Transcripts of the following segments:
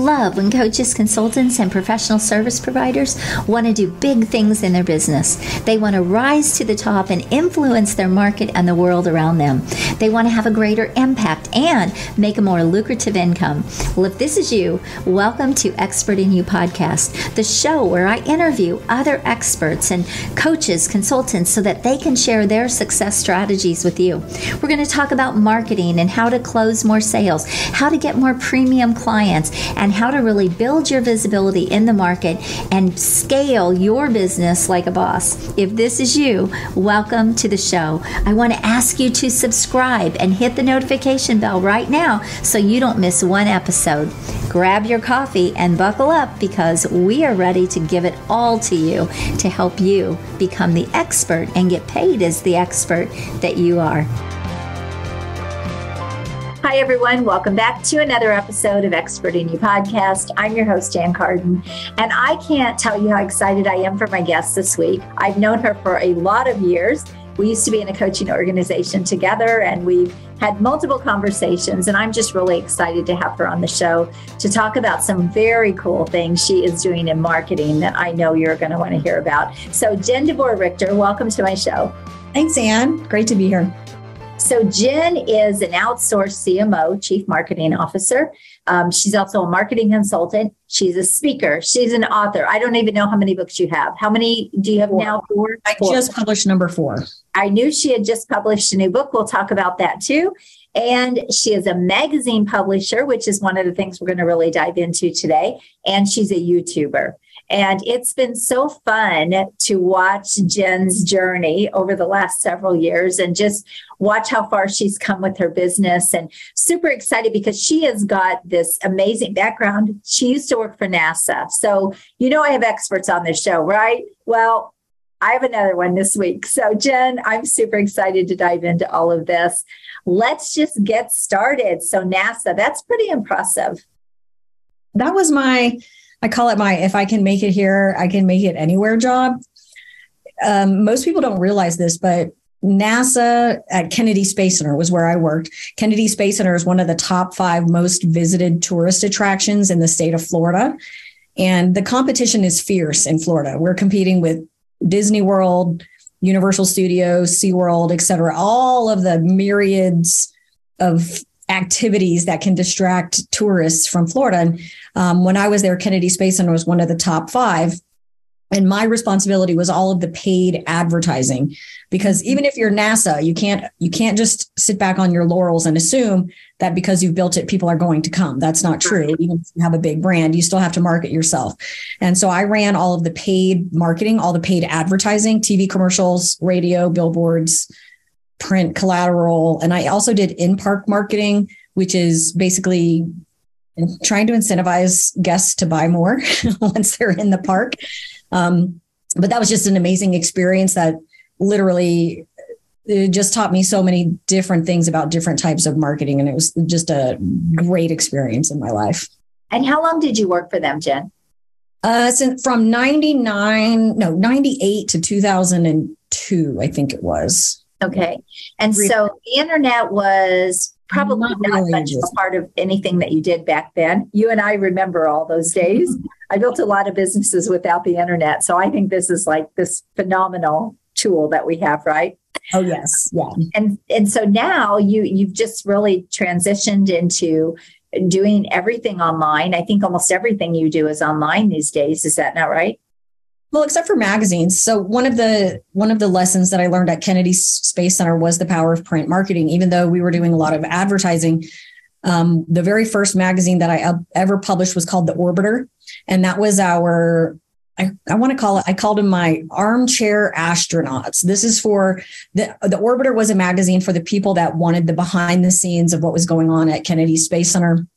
love when coaches, consultants, and professional service providers want to do big things in their business. They want to rise to the top and influence their market and the world around them. They want to have a greater impact and make a more lucrative income. Well, if this is you, welcome to Expert in You podcast, the show where I interview other experts and coaches, consultants, so that they can share their success strategies with you. We're going to talk about marketing and how to close more sales, how to get more premium clients, and how to really build your visibility in the market and scale your business like a boss. If this is you, welcome to the show. I want to ask you to subscribe and hit the notification bell right now so you don't miss one episode. Grab your coffee and buckle up because we are ready to give it all to you to help you become the expert and get paid as the expert that you are. Hi, everyone. Welcome back to another episode of Expert in You podcast. I'm your host, Ann Carden, and I can't tell you how excited I am for my guest this week. I've known her for a lot of years. We used to be in a coaching organization together, and we've had multiple conversations, and I'm just really excited to have her on the show to talk about some very cool things she is doing in marketing that I know you're going to want to hear about. So Jen DeVore Richter, welcome to my show. Thanks, Ann. Great to be here. So Jen is an outsourced CMO, Chief Marketing Officer. She's also a marketing consultant. She's a speaker. She's an author. I don't even know how many books you have. How many do you have now? Four? I just published number 4. I knew she had just published a new book. We'll talk about that too. And she is a magazine publisher, which is one of the things we're going to really dive into today. And she's a YouTuber. And it's been so fun to watch Jen's journey over the last several years and just watch how far she's come with her business, and super excited because she has got this amazing background. She used to work for NASA. So, you know, I have experts on this show, right? Well, I have another one this week. So Jen, I'm super excited to dive into all of this. Let's just get started. So NASA, that's pretty impressive. That was I call it my, if I can make it here, I can make it anywhere job. Most people don't realize this, but NASA at Kennedy Space Center was where I worked. Kennedy Space Center is one of the top 5 most visited tourist attractions in the state of Florida. And the competition is fierce in Florida. We're competing with Disney World, Universal Studios, SeaWorld, et cetera, all of the myriads of activities that can distract tourists from Florida. And when I was there, Kennedy Space Center was one of the top 5. And my responsibility was all of the paid advertising, because even if you're NASA, you can't just sit back on your laurels and assume that because you've built it, people are going to come. That's not true. Even if you have a big brand, you still have to market yourself. And so I ran all of the paid marketing, all the paid advertising, TV commercials, radio, billboards, print collateral. And I also did in-park marketing, which is basically trying to incentivize guests to buy more once they're in the park. But that was just an amazing experience that literally it just taught me so many different things about different types of marketing. And it was just a great experience in my life. And how long did you work for them, Jen? From 98 to 2002, I think it was. Okay. And so the internet was probably not much a part of anything that you did back then. You and I remember all those days. I built a lot of businesses without the internet. So I think this is like this phenomenal tool that we have, right? Oh, yes. Yeah. And so now you've just really transitioned into doing everything online. I think almost everything you do is online these days. Is that not right? Well, except for magazines. So one of the lessons that I learned at Kennedy Space Center was the power of print marketing. Even though we were doing a lot of advertising, the very first magazine that I ever published was called The Orbiter. And that was I want to call it, I called them my armchair astronauts. This is for the Orbiter was a magazine for the people that wanted the behind the scenes of what was going on at Kennedy Space Center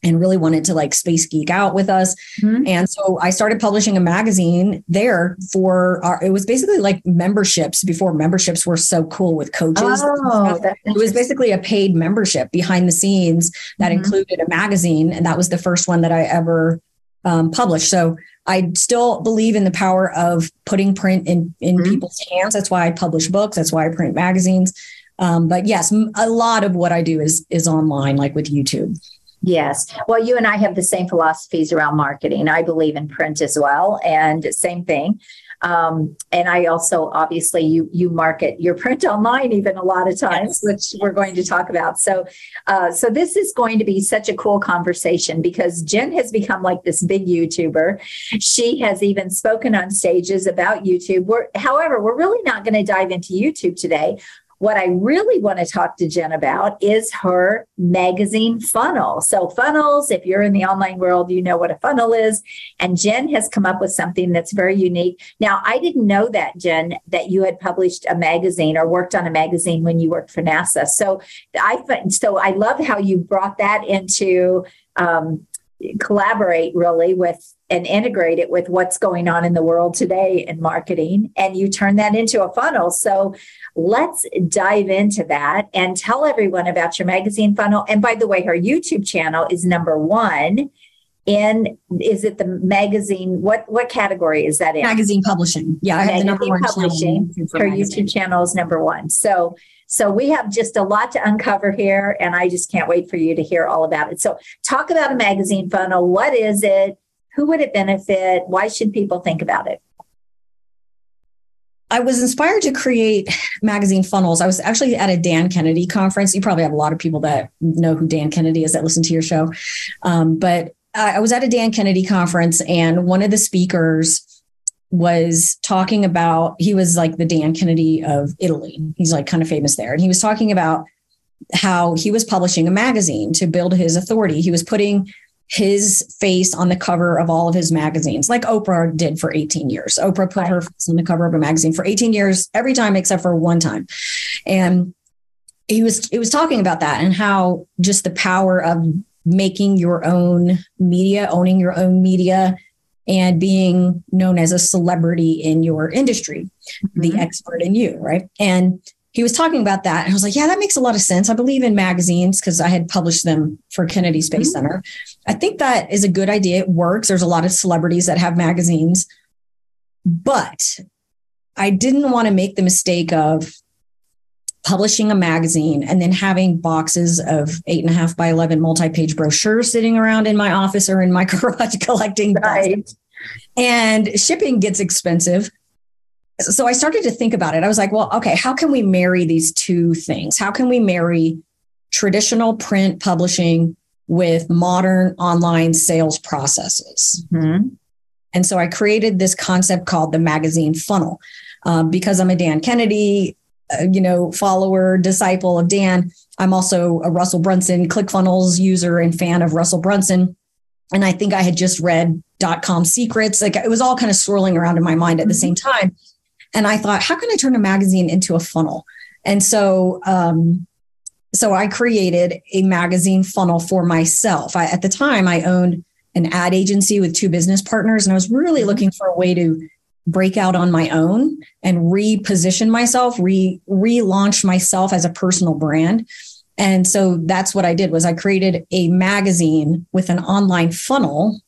and really wanted to like space geek out with us. Mm-hmm. And so I started publishing a magazine there it was basically like memberships before memberships were so cool with coaches. It was basically a paid membership behind the scenes that included a magazine. And that was the first one that I ever published. So I still believe in the power of putting print in people's hands. That's why I publish books. That's why I print magazines. But yes, a lot of what I do is online, like with YouTube. Yes. Well, you and I have the same philosophies around marketing. I believe in print as well, and same thing. And I also, obviously, you market your print online even a lot of times, which we're going to talk about. So this is going to be such a cool conversation because Jen has become like this big YouTuber. She has even spoken on stages about YouTube. However, we're really not going to dive into YouTube today. What I really want to talk to Jen about is her magazine funnel. So funnels, if you're in the online world, you know what a funnel is. And Jen has come up with something that's very unique. Now, I didn't know that, Jen, that you had published a magazine or worked on a magazine when you worked for NASA. So I love how you brought that into collaborate really with and integrate it with what's going on in the world today in marketing. And you turn that into a funnel. So let's dive into that and tell everyone about your magazine funnel. And by the way, her YouTube channel is #1 is it the magazine? What category is that in? Magazine publishing. Yeah, I have the #1 publishing. Her YouTube channel is #1. So we have just a lot to uncover here, and I just can't wait for you to hear all about it. So talk about a magazine funnel. What is it? Who would it benefit? Why should people think about it? I was inspired to create magazine funnels. I was actually at a Dan Kennedy conference. You probably have a lot of people that know who Dan Kennedy is that listen to your show. But I was at a Dan Kennedy conference, and one of the speakers was talking about, he was like the Dan Kennedy of Italy. He's like kind of famous there. And he was talking about how he was publishing a magazine to build his authority. He was putting his face on the cover of all of his magazines, like Oprah did for 18 years. Oprah put her face on the cover of a magazine for 18 years, every time except for one time. And he was talking about that and how just the power of making your own media, owning your own media, and being known as a celebrity in your industry, the expert in you, right? And he was talking about that. And I was like, yeah, that makes a lot of sense. I believe in magazines because I had published them for Kennedy Space Center. I think that is a good idea. It works. There's a lot of celebrities that have magazines. But I didn't want to make the mistake of publishing a magazine and then having boxes of 8.5 by 11 multi-page brochures sitting around in my office or in my garage collecting dust. And shipping gets expensive. So I started to think about it. I was like, well, okay, how can we marry these two things? How can we marry traditional print publishing with modern online sales processes? And so I created this concept called the magazine funnel. Because I'm a Dan Kennedy follower, disciple of Dan. I'm also a Russell Brunson ClickFunnels user and fan of Russell Brunson. And I think I had just read .com Secrets. Like it was all kind of swirling around in my mind at the same time. And I thought, how can I turn a magazine into a funnel? And so I created a magazine funnel for myself. At the time, I owned an ad agency with 2 business partners, and I was really looking for a way to break out on my own and reposition myself, relaunch myself as a personal brand. And so that's what I did was I created a magazine with an online funnel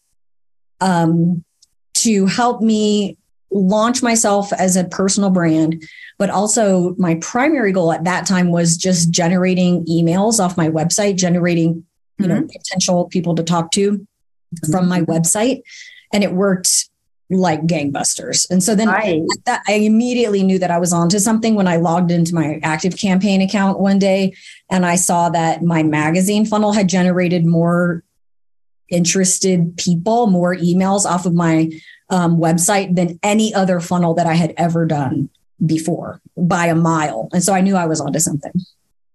to help me launch myself as a personal brand. But also my primary goal at that time was just generating emails off my website, generating potential people to talk to from my website. And it worked like gangbusters. And so then I immediately knew that I was onto something when I logged into my ActiveCampaign account one day and I saw that my magazine funnel had generated more interested people, more emails off of my website than any other funnel that I had ever done before by a mile. And so I knew I was onto something.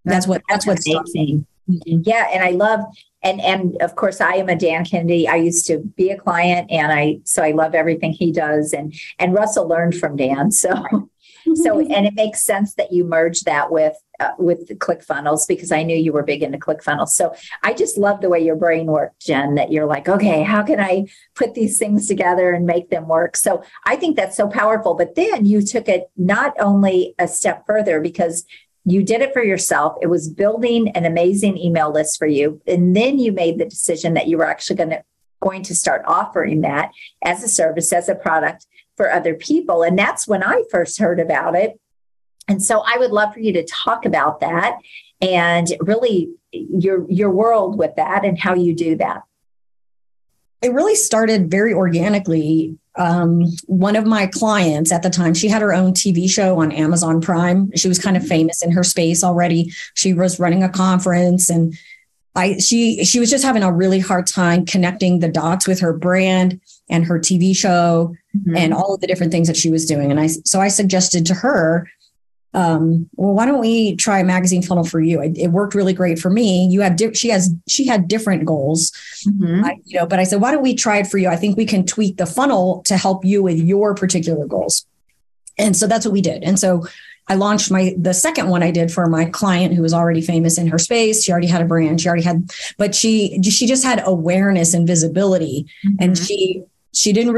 That's what's amazing. Yeah. And I love, and of course I am a Dan Kennedy. I used to be a client and so I love everything he does. And Russell learned from Dan. And it makes sense that you merge that with the ClickFunnels because I knew you were big into ClickFunnels. So I just love the way your brain worked, Jen, that you're like, okay, how can I put these things together and make them work? So I think that's so powerful. But then you took it not only a step further because you did it for yourself. It was building an amazing email list for you. And then you made the decision that you were actually going to start offering that as a service, as a product for other people. And that's when I first heard about it. And so I would love for you to talk about that and really your world with that and how you do that? It really started very organically. One of my clients at the time, she had her own TV show on Amazon Prime. She was kind of famous in her space already. She was running a conference, and she was just having a really hard time connecting the dots with her brand and her TV show and all of the different things that she was doing. And so I suggested to her, well, why don't we try a magazine funnel for you? It worked really great for me. She had different goals, but I said, why don't we try it for you? I think we can tweak the funnel to help you with your particular goals. And so that's what we did. And so I launched the second one I did for my client who was already famous in her space. She already had a brand. But she just had awareness and visibility, and she didn't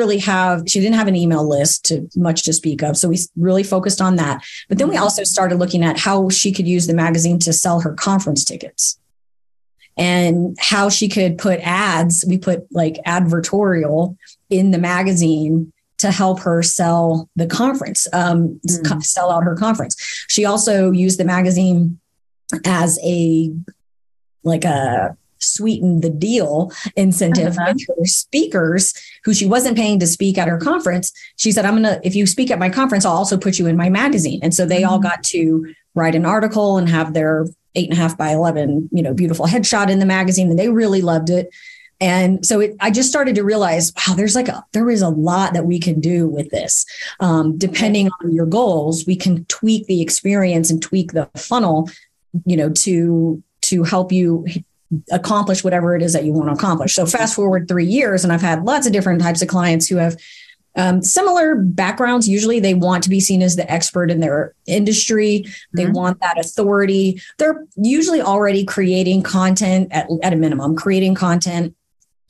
have an email list to speak of. So we really focused on that. But then we also started looking at how she could use the magazine to sell her conference tickets and how she could put ads. We put like advertorial in the magazine to help her sell the conference, sell out her conference. She also used the magazine as a sweeten the deal incentive with her speakers who she wasn't paying to speak at her conference. She said, if you speak at my conference, I'll also put you in my magazine. And so they all got to write an article and have their 8.5 by 11, beautiful headshot in the magazine. And they really loved it. And so I just started to realize, wow, there is a lot that we can do with this. Depending on your goals, we can tweak the experience and tweak the funnel, to help you accomplish whatever it is that you want to accomplish. So fast forward 3 years, and I've had lots of different types of clients who have similar backgrounds. Usually they want to be seen as the expert in their industry. They want that authority. They're usually already creating content at a minimum, creating content.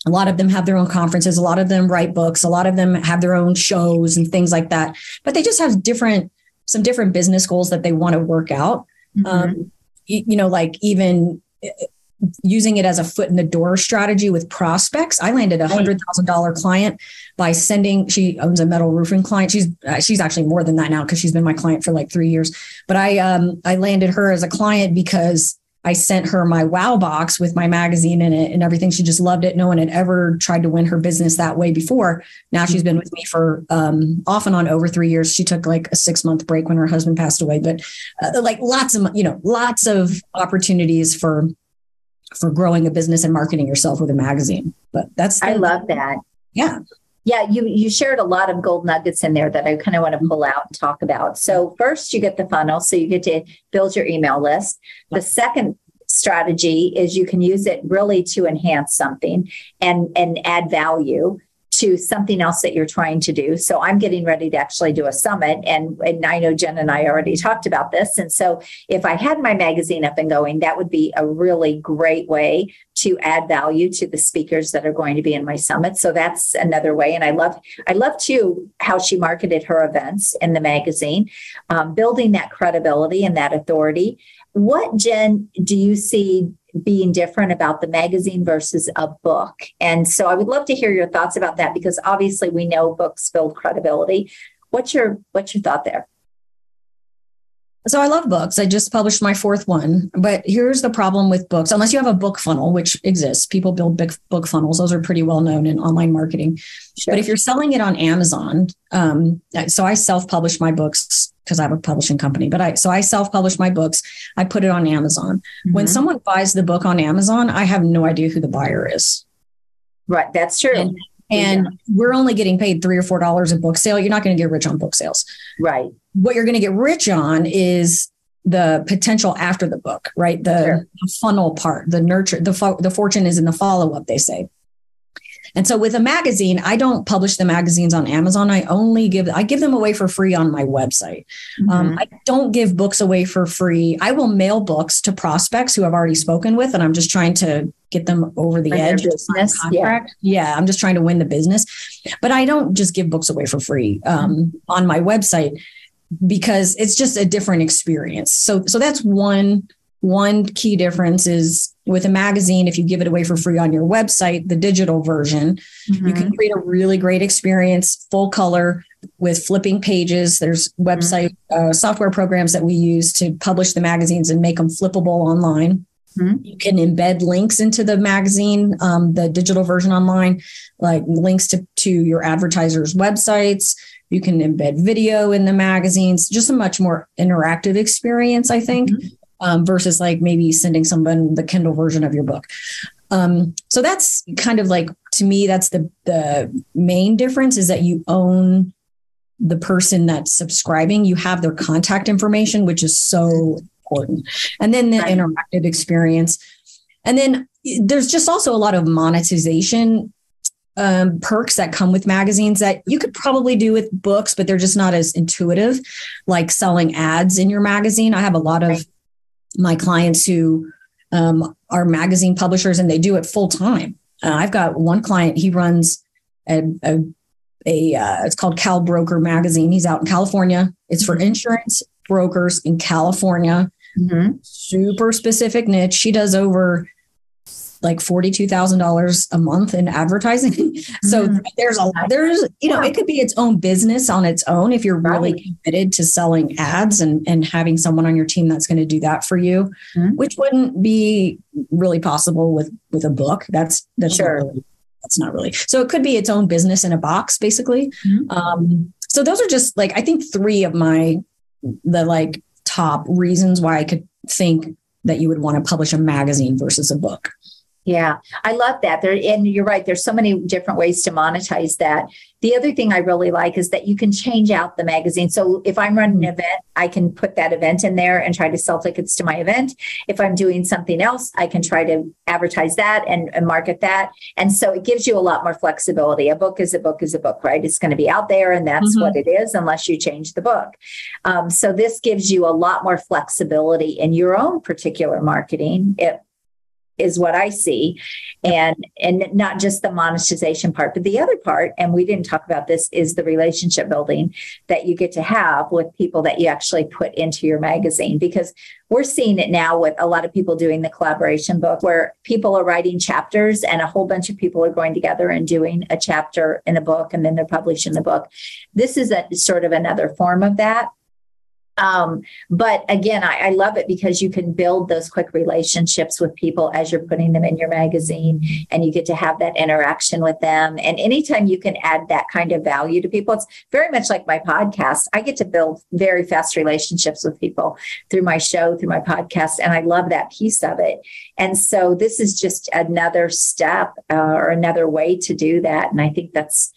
A lot of them have their own conferences. A lot of them write books. A lot of them have their own shows and things like that. But they just have some different business goals that they want to work out. Like even using it as a foot in the door strategy with prospects. I landed a $100,000 client by she owns a metal roofing client. She's actually more than that now because she's been my client for like 3 years. But I landed her as a client because I sent her my wow box with my magazine in it and everything. She just loved it. No one had ever tried to win her business that way before. Now she's been with me for off and on over 3 years. She took like a 6-month break when her husband passed away, but lots of opportunities for growing a business and marketing yourself with a magazine. But I love that. Yeah. Yeah, you shared a lot of gold nuggets in there that I kind of want to pull out and talk about. So first, you get the funnel. So you get to build your email list. The second strategy is you can use it really to enhance something and add value to something else that you're trying to do. So I'm getting ready to actually do a summit. And I know Jen and I already talked about this. And so if I had my magazine up and going, that would be a really great way to add value to the speakers that are going to be in my summit. So that's another way. And I love too how she marketed her events in the magazine, building that credibility and that authority. What, Jen, do you see being different about the magazine versus a book? And so I would love to hear your thoughts about that, because obviously we know books build credibility. What's your thought there? So I love books. I just published my 4th one, but here's the problem with books. Unless you have a book funnel, which exists, people build big book funnels. Those are pretty well known in online marketing. Sure. But if you're selling it on Amazon, so I self-publish my books because I have a publishing company, but I self-publish my books. I put it on Amazon. When someone buys the book on Amazon, I have no idea who the buyer is. Right. That's true. And we're only getting paid $3 or $4 a book sale. You're not going to get rich on book sales. Right. What you're going to get rich on is the potential after the book, right? The funnel part, the nurture, the fortune is in the follow-up, they say. And so with a magazine, I don't publish the magazines on Amazon. I give them away for free on my website. I don't give books away for free. I will mail books to prospects who I've already spoken with, and I'm just trying to get them over the edge. Yeah, I'm just trying to win the business. But I don't just give books away for free on my website, because it's just a different experience. So that's one key difference is with a magazine, if you give it away for free on your website, the digital version, you can create a really great experience, full color with flipping pages. There's website software programs that we use to publish the magazines and make them flippable online. You can embed links into the magazine, the digital version online, like links to your advertisers' websites. You can embed video in the magazines, just a much more interactive experience, I think, versus like maybe sending someone the Kindle version of your book. So that's kind of like, to me, that's the main difference, is that you own the person that's subscribing. You have their contact information, which is so important. And then the interactive experience. And then there's just also a lot of monetization perks that come with magazines that you could probably do with books, but they're just not as intuitive, like selling ads in your magazine. I have a lot of my clients who are magazine publishers, and they do it full time. I've got one client, he runs it's called Cal Broker Magazine. He's out in California. It's for insurance brokers in California. Super specific niche. She does over like $42,000 a month in advertising. So there's it could be its own business on its own if you're really committed to selling ads and having someone on your team that's going to do that for you, which wouldn't be really possible with a book. That's not really. So it could be its own business in a box, basically. So those are just like, I think 3 of the top reasons why I could think that you would want to publish a magazine versus a book. Yeah, I love that. And you're right. There's so many different ways to monetize that. The other thing I really like is that you can change out the magazine. So if I'm running an event, I can put that event in there and try to sell tickets to my event. If I'm doing something else, I can try to advertise that and market that. And so it gives you a lot more flexibility. A book is a book is a book, right? It's going to be out there, and that's what it is, unless you change the book. So this gives you a lot more flexibility in your own particular marketing. It is what I see. And not just the monetization part, but the other part, and we didn't talk about this, is the relationship building that you get to have with people that you actually put into your magazine. Because we're seeing it now with a lot of people doing the collaboration book, where people are writing chapters and a whole bunch of people are going together and doing a chapter in a book, and then they're publishing the book. This is a sort of another form of that. But again, I love it because you can build those quick relationships with people as you're putting them in your magazine, and you get to have that interaction with them. And anytime you can add that kind of value to people, it's very much like my podcast. I get to build very fast relationships with people through my show, through my podcast. And I love that piece of it. And so this is just another step or another way to do that. And I think that's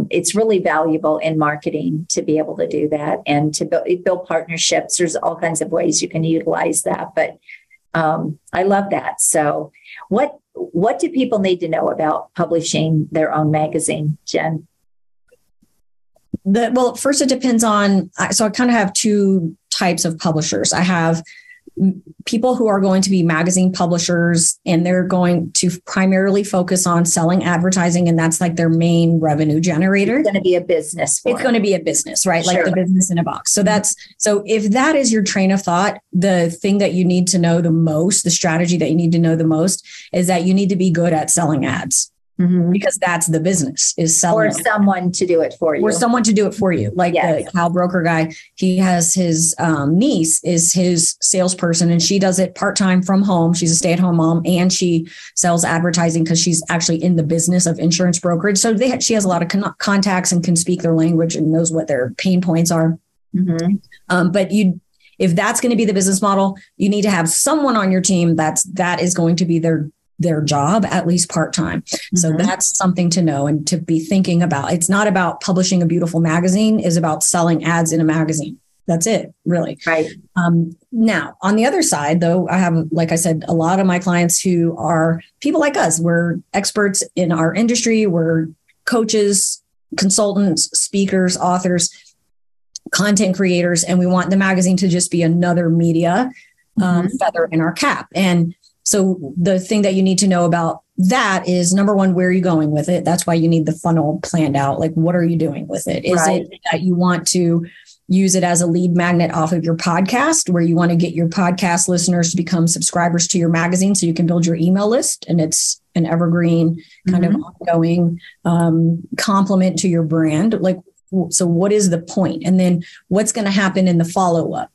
it's really valuable in marketing to be able to do that and to build partnerships. There's all kinds of ways you can utilize that, but I love that. So what do people need to know about publishing their own magazine, Jen? Well, first it depends on, so I kind of have 2 types of publishers. I have people who are going to be magazine publishers, and they're going to primarily focus on selling advertising, and that's like their main revenue generator. It's going to be a business. It's going to be a business, right? Like the business in a box. So so if that is your train of thought, the thing that you need to know the most, the strategy that you need to know the most, is that you need to be good at selling ads. Because that's the business, is selling. Or someone to do it for you. Or someone to do it for you. Like the Cal Broker guy, he has his niece is his salesperson, and she does it part-time from home. She's a stay-at-home mom, and she sells advertising because she's actually in the business of insurance brokerage. So she has a lot of contacts and can speak their language and knows what their pain points are. But if that's going to be the business model, you need to have someone on your team that is going to be their job, at least part-time. So that's something to know and to be thinking about. It's not about publishing a beautiful magazine, it's about selling ads in a magazine. That's it, really. Right. Now, on the other side, though, I have, like I said, a lot of my clients who are people like us. We're experts in our industry. We're coaches, consultants, speakers, authors, content creators, and we want the magazine to just be another media feather in our cap. And so the thing that you need to know about that is, number one, where are you going with it? That's why you need the funnel planned out. Like, what are you doing with it? Is it that you want to use it as a lead magnet off of your podcast, where you want to get your podcast listeners to become subscribers to your magazine so you can build your email list. And it's an evergreen kind of ongoing complement to your brand. Like, so what is the point? And then what's going to happen in the follow-up?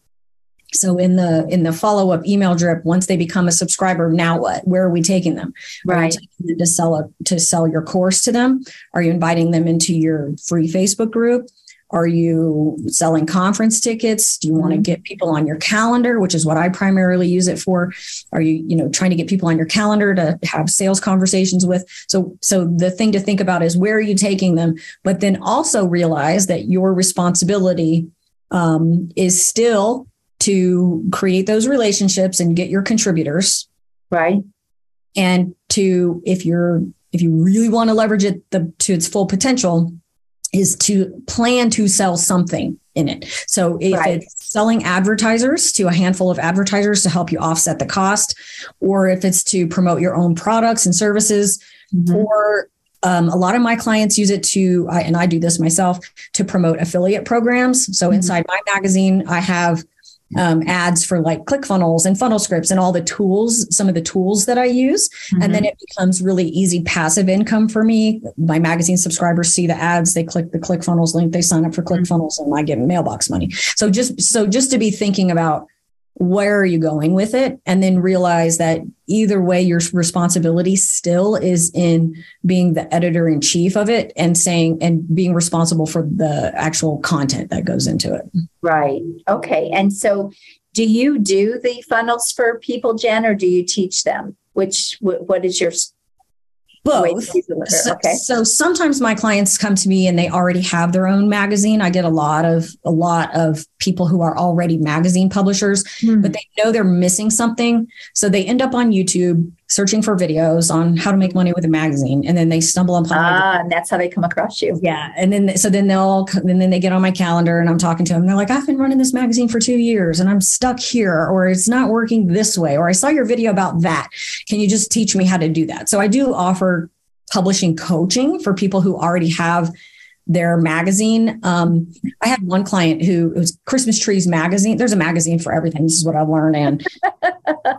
So in the follow-up email drip, once they become a subscriber, now what? Where are we taking them? Right. Are you taking them to sell your course to them? Are you inviting them into your free Facebook group? Are you selling conference tickets? Do you want to get people on your calendar, which is what I primarily use it for? Are you, trying to get people on your calendar to have sales conversations with? So the thing to think about is, where are you taking them? But then also realize that your responsibility is still to create those relationships and get your contributors. Right. And if you really want to leverage it to its full potential, is to plan to sell something in it. So if it's selling advertisers to a handful of advertisers to help you offset the cost, or if it's to promote your own products and services, or a lot of my clients use it and I do this myself, to promote affiliate programs. So inside my magazine, I have ads for like ClickFunnels and funnel scripts and all the tools, some of the tools that I use. And then it becomes really easy passive income for me. My magazine subscribers see the ads, they click the ClickFunnels link, they sign up for ClickFunnels, and I get mailbox money. So just to be thinking about, where are you going with it? And then realize that either way, your responsibility still is in being the editor in chief of it and being responsible for the actual content that goes into it. Right. Okay. And so do you do the funnels for people, Jen, or do you teach them? What is your both? So sometimes my clients come to me and they already have their own magazine. I get a lot of people who are already magazine publishers, but they know they're missing something. So they end up on YouTube searching for videos on how to make money with a magazine. And then they stumble upon and that's how they come across you. Yeah. And then they get on my calendar and I'm talking to them. They're like, I've been running this magazine for 2 years and I'm stuck here, or it's not working this way, or I saw your video about that. Can you just teach me how to do that? So I do offer publishing coaching for people who already have their magazine. I had one client it was Christmas Trees Magazine. There's a magazine for everything. This is what I've learned. And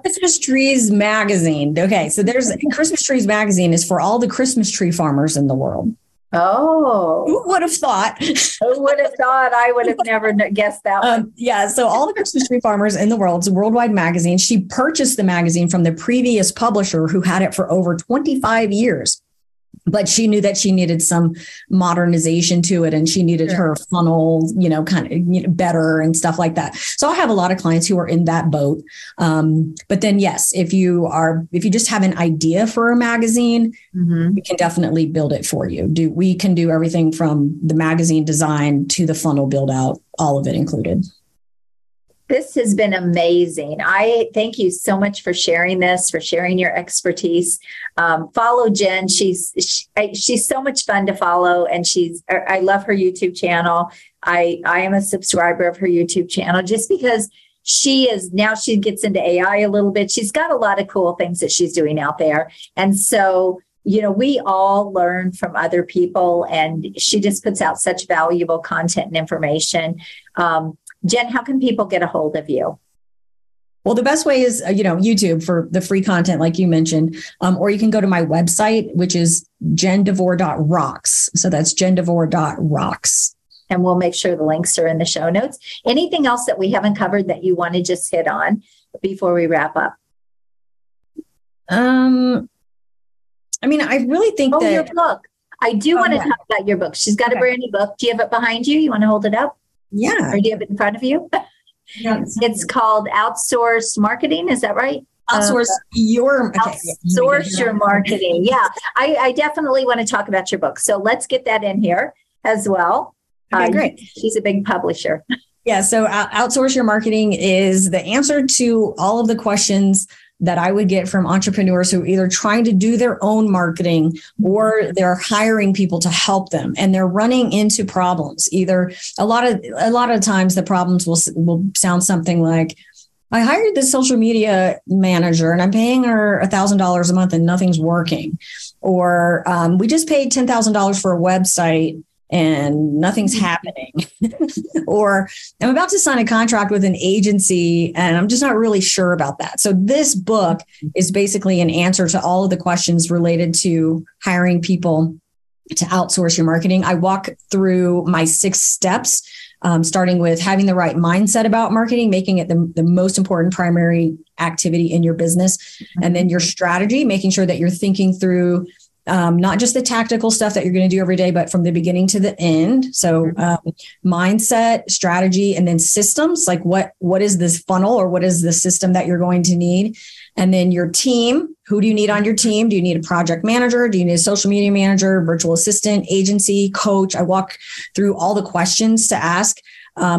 Christmas Trees Magazine. Okay. So there's Christmas Trees Magazine is for all the Christmas tree farmers in the world. Oh, who would have thought? Who would have thought? I would have never guessed that one. Yeah. So all the Christmas tree farmers in the world, it's a worldwide magazine. She purchased the magazine from the previous publisher who had it for over 25 years. But she knew that she needed some modernization to it, and she needed her funnel, kind of better and stuff like that. So I have a lot of clients who are in that boat. But then, yes, if you just have an idea for a magazine, we can definitely build it for you. We can do everything from the magazine design to the funnel build out, all of it included. This has been amazing. I thank you so much for sharing this, for sharing your expertise. Follow Jen. She's so much fun to follow, and I love her YouTube channel. I am a subscriber of her YouTube channel just because she gets into AI a little bit. She's got a lot of cool things that she's doing out there. And so, we all learn from other people, and she just puts out such valuable content and information. Jen, how can people get a hold of you? Well, the best way is, YouTube for the free content, like you mentioned, or you can go to my website, which is jendevore.rocks. So that's jendevore.rocks. And we'll make sure the links are in the show notes. Anything else that we haven't covered that you want to just hit on before we wrap up? I really think that your book. I do want to talk about your book. She's got a brand new book. Do you have it behind you? You want to hold it up? Yeah. Or do you have it in front of you? Yeah. It's called Outsource Marketing. Is that right? Outsource your marketing. Yeah. I definitely want to talk about your book. So let's get that in here as well. Okay, great. She's a big publisher. Yeah. So Outsource Your Marketing is the answer to all of the questions that I would get from entrepreneurs who are either trying to do their own marketing or they're hiring people to help them, and they're running into problems. Either a lot of times the problems will sound something like, I hired this social media manager and I'm paying her $1,000 a month and nothing's working. Or we just paid $10,000 for a website and nothing's happening. Or I'm about to sign a contract with an agency and I'm just not really sure about that. So this book is basically an answer to all of the questions related to hiring people to outsource your marketing. I walk through my 6 steps, starting with having the right mindset about marketing, making it the most important primary activity in your business. And then your strategy, making sure that you're thinking through not just the tactical stuff that you're going to do every day, but from the beginning to the end. So mindset, strategy, and then systems, like what is this funnel or what is the system that you're going to need? And then your team, who do you need on your team? Do you need a project manager? Do you need a social media manager, virtual assistant, agency, coach? I walk through all the questions to ask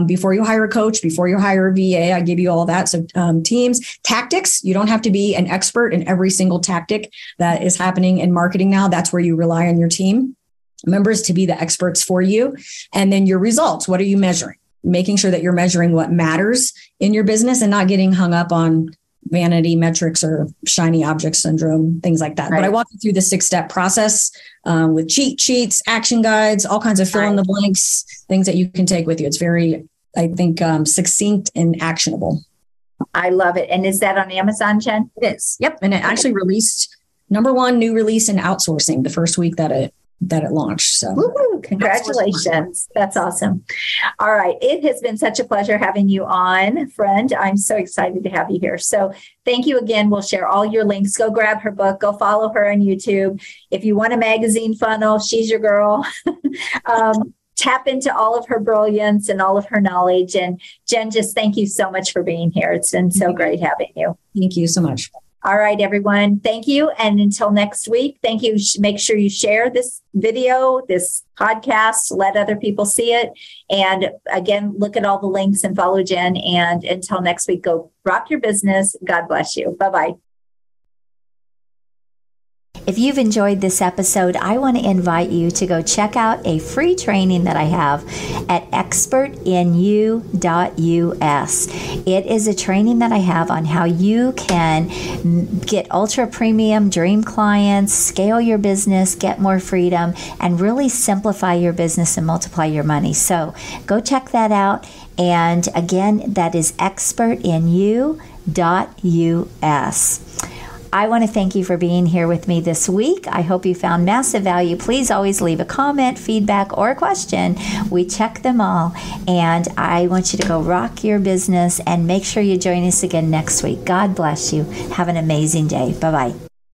before you hire a coach, before you hire a VA. I give you all that. So teams, tactics, you don't have to be an expert in every single tactic that is happening in marketing now. That's where you rely on your team members to be the experts for you. And then your results, what are you measuring? Making sure that you're measuring what matters in your business and not getting hung up on vanity metrics or shiny object syndrome, things like that. Right. But I walk you through the 6-step process with cheat sheets, action guides, all kinds of fill in the blanks, things that you can take with you. It's very, I think, succinct and actionable. I love it. And is that on Amazon, Jen? It is. Yep. And it actually released #1 new release in outsourcing the first week that it launched. So congratulations. That's awesome. All right. It has been such a pleasure having you on, friend. I'm so excited to have you here. So thank you again. We'll share all your links. Go grab her book. Go follow her on YouTube. If you want a magazine funnel, she's your girl. Tap into all of her brilliance and all of her knowledge. And Jen, just thank you so much for being here. It's been so great having you. Thank you so much. All right, everyone. Thank you. And until next week, thank you. Make sure you share this video, this podcast, let other people see it. And again, look at all the links and follow Jen. And until next week, go rock your business. God bless you. Bye-bye. If you've enjoyed this episode, I want to invite you to go check out a free training that I have at expertinu.us. It is a training that I have on how you can get ultra premium dream clients, scale your business, get more freedom, and really simplify your business and multiply your money. So go check that out. And again, that is expertinu.us. I want to thank you for being here with me this week. I hope you found massive value. Please always leave a comment, feedback, or a question. We check them all. And I want you to go rock your business and make sure you join us again next week. God bless you. Have an amazing day. Bye-bye.